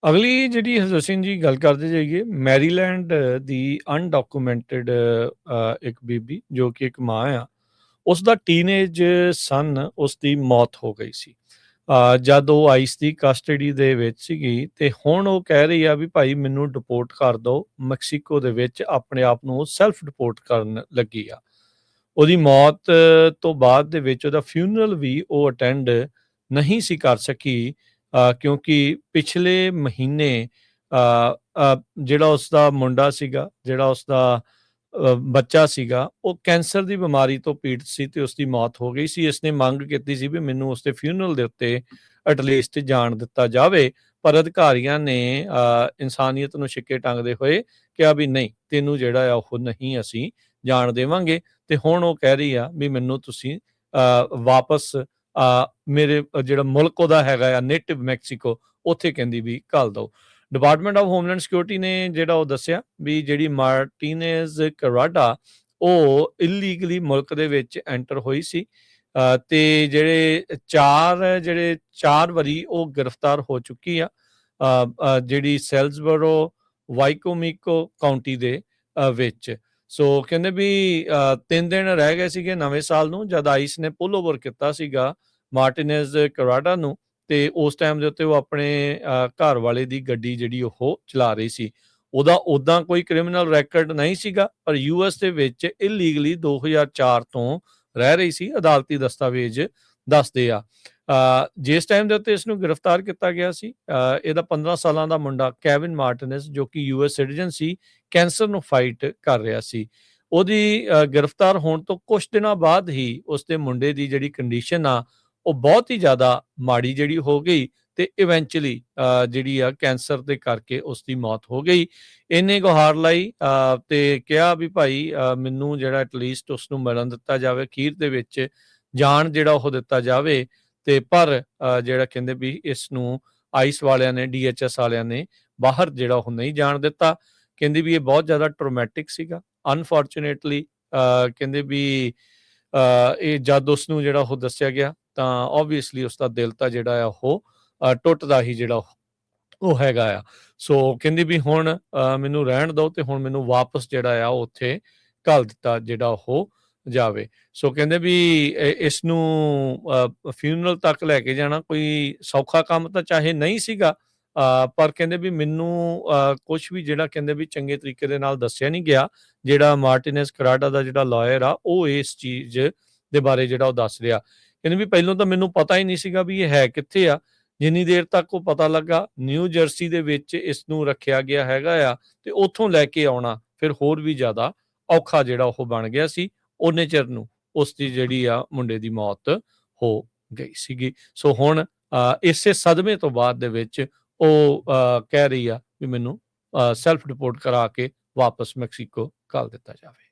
ਅਗਲੀ ਜਿਹੜੀ ਅਸੀਂ ਜੀ ਗੱਲ ਕਰਦੇ ਜਾਈਏ ਮੈਰੀਲੈਂਡ ਦੀ ਅਨਡਾਕੂਮੈਂਟਡ ਇੱਕ ਬੀਬੀ ਜੋ ਕਿ ਇੱਕ ਮਾਂ ਆ ਉਸ ਦਾ ਟੀਨੇਜ ਸਨ ਉਸ ਦੀ ਮੌਤ ਹੋ ਗਈ ਸੀ। ਜਦ ਉਹ ਆਈਸ ਦੀ ਕਸਟਡੀ ਦੇ ਵਿੱਚ ਸੀਗੀ ਤੇ ਹੁਣ ਉਹ ਕਹਿ ਰਹੀ ਆ ਵੀ ਭਾਈ ਮੈਨੂੰ ਡਿਪੋਰਟ ਕਰ ਦਿਓ ਮੈਕਸੀਕੋ ਦੇ ਵਿੱਚ ਆਪਣੇ ਆਪ ਨੂੰ ਸੈਲਫ ਡਿਪੋਰਟ ਕਰਨ ਲੱਗੀ ਆ। ਉਹਦੀ ਮੌਤ ਤੋਂ ਬਾਅਦ ਦੇ ਵਿੱਚ ਉਹਦਾ ਫਿਊਨਰਲ ਵੀ ਉਹ ਅਟੈਂਡ ਨਹੀਂ ਸੀ ਕਰ ਸਕੀ ਕਿਉਂਕਿ ਪਿਛਲੇ ਮਹੀਨੇ ਜਿਹੜਾ ਉਸਦਾ ਮੁੰਡਾ ਸੀਗਾ ਜਿਹੜਾ ਉਸਦਾ ਬੱਚਾ ਸੀਗਾ ਉਹ ਕੈਂਸਰ ਦੀ ਬਿਮਾਰੀ ਤੋਂ ਪੀੜਤ ਸੀ ਤੇ ਉਸਦੀ ਮੌਤ ਹੋ ਗਈ ਸੀ। ਇਸਨੇ ਮੰਗ ਕੀਤੀ ਸੀ ਵੀ ਮੈਨੂੰ ਉਸਦੇ ਫਿਊਨਰਲ ਦੇ ਉੱਤੇ ਐਟਲੀਸਟ ਜਾਣ ਦਿੱਤਾ ਜਾਵੇ ਪਰ ਅਧਿਕਾਰੀਆਂ ਨੇ ਇਨਸਾਨੀਅਤ ਨੂੰ ਛਿੱਕੇ ਟੰਗਦੇ ਹੋਏ ਕਿਹਾ ਵੀ ਨਹੀਂ ਤੈਨੂੰ ਜਿਹੜਾ ਆ ਉਹ ਨਹੀਂ ਅਸੀਂ ਜਾਣ ਦੇਵਾਂਗੇ। ਤੇ ਹੁਣ ਉਹ ਕਹਿ ਰਹੀ ਆ ਵੀ ਮੈਨੂੰ ਤੁਸੀਂ ਵਾਪਸ ਮੇਰੇ ਜਿਹੜਾ ਮੁਲਕ ਉਹਦਾ ਹੈਗਾ ਆ ਨੇਟਿਵ ਮੈਕਸੀਕੋ ਉੱਥੇ ਕਹਿੰਦੀ ਵੀ ਘੱਲ ਦਿਓ। ਡਿਪਾਰਟਮੈਂਟ ਆਫ ਹੋਮਲੈਂਡ ਸਿਕਿਉਰਿਟੀ ਨੇ ਜਿਹੜਾ ਉਹ ਦੱਸਿਆ ਵੀ ਜਿਹੜੀ ਮਾਰਟੀਨੇਜ਼ ਕਰਾਡਾ ਉਹ ਇਲੀਗਲੀ ਮੁਲਕ ਦੇ ਵਿੱਚ ਐਂਟਰ ਹੋਈ ਸੀ ਤੇ ਜਿਹੜੇ ਚਾਰ ਵਾਰੀ ਉਹ ਗ੍ਰਿਫਤਾਰ ਹੋ ਚੁੱਕੀ ਆ ਜਿਹੜੀ ਸੈਲਜ਼ਬਰੋ ਵਾਈਕੋਮਿਕੋ ਕਾਉਂਟੀ ਦੇ ਵਿੱਚ। ਸੋ ਕਹਿੰਦੇ ਵੀ 3 ਦਿਨ ਰਹਿ ਗਏ ਸੀਗੇ ਨਵੇਂ ਸਾਲ ਨੂੰ ਜਦ ਆਈਸ ਨੇ ਪੁੱਲ ਓਵਰ ਕੀਤਾ ਸੀਗਾ ਮਾਰਟੀਨੇਜ਼ ਕਰਾਡਾ ਨੂੰ ਤੇ ਉਸ ਟਾਈਮ ਦੇ ਉੱਤੇ ਉਹ ਆਪਣੇ ਘਰ ਵਾਲੇ ਦੀ ਗੱਡੀ ਜਿਹੜੀ ਉਹ ਚਲਾ ਰਹੀ ਸੀ। ਉਹਦਾ ਉਦਾਂ ਕੋਈ ਕ੍ਰਿਮੀਨਲ ਰੈਕਡ ਨਹੀਂ ਸੀਗਾ ਪਰ ਯੂਐਸ ਦੇ ਵਿੱਚ ਇਲੀਗਲੀ 2004 ਤੋਂ ਰਹਿ ਰਹੀ ਸੀ ਅਦਾਲਤੀ ਦਸਤਾਵੇਜ਼ ਦੱਸਦੇ ਆ। ਜਿਸ ਟਾਈਮ ਦੇ ਉੱਤੇ ਇਸ ਨੂੰ ਗ੍ਰਿਫਤਾਰ ਕੀਤਾ ਗਿਆ ਸੀ ਇਹਦਾ 15 ਸਾਲਾਂ ਦਾ ਮੁੰਡਾ ਕੈਵਿਨ ਮਾਰਟਿਨਸ ਜੋ ਕਿ ਯੂਐਸ ਸਿਟੀਜ਼ਨ ਸੀ ਕੈਂਸਰ ਨੂੰ ਫਾਈਟ ਕਰ ਰਿਹਾ ਸੀ। ਉਹਦੀ ਗ੍ਰਿਫਤਾਰ ਹੋਣ ਤੋਂ ਕੁਝ ਦਿਨਾਂ ਬਾਅਦ ਹੀ ਉਸਦੇ ਮੁੰਡੇ ਦੀ ਜਿਹੜੀ ਕੰਡੀਸ਼ਨ ਆ ਉਹ ਬਹੁਤ ਹੀ ਜ਼ਿਆਦਾ ਮਾੜੀ ਜਿਹੜੀ ਹੋ ਗਈ ਤੇ ਇਵੈਂਚੁਅਲੀ ਜਿਹੜੀ ਆ ਕੈਂਸਰ ਦੇ ਕਰਕੇ ਉਸ ਦੀ ਮੌਤ ਹੋ ਗਈ। ਇਹਨੇ ਗੁਹਾਰ ਲਾਈ ਤੇ ਕਿਹਾ ਵੀ ਭਾਈ ਮੈਨੂੰ ਜਿਹੜਾ ਐਟਲੀਸਟ ਉਸ ਨੂੰ ਮਿਲਣ ਦਿੱਤਾ ਜਾਵੇ ਅਖੀਰ ਦੇ ਵਿੱਚ ਜਾਣ ਜਿਹੜਾ ਉਹ ਦਿੱਤਾ ਜਾਵੇ ਤੇ ਪਰ ਜਿਹੜਾ ਕਹਿੰਦੇ ਵੀ ਇਸ ਨੂੰ ਆਈਸ ਵਾਲਿਆਂ ਨੇ DHS ਵਾਲਿਆਂ ਨੇ ਬਾਹਰ ਜਿਹੜਾ ਉਹ ਨਹੀਂ ਜਾਣ ਦਿੱਤਾ। ਕਹਿੰਦੇ ਵੀ ਇਹ ਬਹੁਤ ਜ਼ਿਆਦਾ ਟਰੋਮੈਟਿਕ ਸੀਗਾ ਅਨਫੋਰਚੂਨੇਟਲੀ। ਕਹਿੰਦੇ ਵੀ ਇਹ ਜਦ ਉਸ ਨੂੰ ਜਿਹੜਾ ਉਹ ਦੱਸਿਆ ਗਿਆ ਤਾਂ ਓਬਵੀਅਸਲੀ ਉਸਦਾ ਦਿਲ ਤਾਂ ਜਿਹੜਾ ਆ ਉਹ ਟੁੱਟਦਾ ਹੀ ਜਿਹੜਾ ਉਹ ਹੈਗਾ ਆ। ਸੋ ਕਹਿੰਦੀ ਵੀ ਹੁਣ ਮੈਨੂੰ ਰਹਿਣ ਦਿਓ ਤੇ ਹੁਣ ਮੈਨੂੰ ਵਾਪਸ ਜਿਹੜਾ ਆ ਉੱਥੇ ਘੱਲ ਦਿੱਤਾ ਜਿਹੜਾ ਉਹ ਜਾਵੇ। ਸੋ ਕਹਿੰਦੇ ਵੀ ਇਸ ਨੂੰ ਫਿਊਨਰਲ ਤੱਕ ਲੈ ਕੇ ਜਾਣਾ ਕੋਈ ਸੌਖਾ ਕੰਮ ਤਾਂ ਚਾਹੇ ਨਹੀਂ ਸੀਗਾ ਪਰ ਕਹਿੰਦੇ ਵੀ ਮੈਨੂੰ ਕੁਝ ਵੀ ਜਿਹੜਾ ਕਹਿੰਦੇ ਵੀ ਚੰਗੇ ਤਰੀਕੇ ਦੇ ਨਾਲ ਦੱਸਿਆ ਨਹੀਂ ਗਿਆ। ਜਿਹੜਾ ਮਾਰਟੀਨੇਜ਼ ਕਰਾਡਾ ਦਾ ਜਿਹੜਾ ਲਾਇਰ ਆ ਉਹ ਇਸ ਚੀਜ਼ ਦੇ ਬਾਰੇ ਜਿਹੜਾ ਉਹ ਦੱਸ ਰਿਹਾ। ਕਹਿੰਦੇ ਵੀ ਪਹਿਲਾਂ ਤਾਂ ਮੈਨੂੰ ਪਤਾ ਹੀ ਨਹੀਂ ਸੀਗਾ ਵੀ ਇਹ ਹੈ ਕਿੱਥੇ ਆ। ਜਿੰਨੀ ਦੇਰ ਤੱਕ ਉਹ ਪਤਾ ਲੱਗਾ ਨਿਊ ਜਰਸੀ ਦੇ ਵਿੱਚ ਇਸ ਨੂੰ ਰੱਖਿਆ ਗਿਆ ਹੈਗਾ ਆ ਤੇ ਉੱਥੋਂ ਲੈ ਕੇ ਆਉਣਾ ਫਿਰ ਹੋਰ ਵੀ ਜ਼ਿਆਦਾ ਔਖਾ ਜਿਹੜਾ ਉਹ ਬਣ ਗਿਆ ਸੀ। ਉਹਨੇ ਚਿਰ ਨੂੰ ਉਸ ਦੀ ਜਿਹੜੀ ਆ ਮੁੰਡੇ ਦੀ ਮੌਤ ਹੋ ਗਈ ਸੀਗੀ। ਸੋ ਹੁਣ ਇਸੇ ਸਦਮੇ ਤੋਂ ਬਾਅਦ ਦੇ ਵਿੱਚ ਉਹ ਕਹਿ ਰਹੀ ਆ ਵੀ ਮੈਨੂੰ ਸੈਲਫ ਰਿਪੋਰਟ ਕਰਾ ਕੇ ਵਾਪਸ ਮੈਕਸੀਕੋ ਘੱਲ ਦਿੱਤਾ ਜਾਵੇ।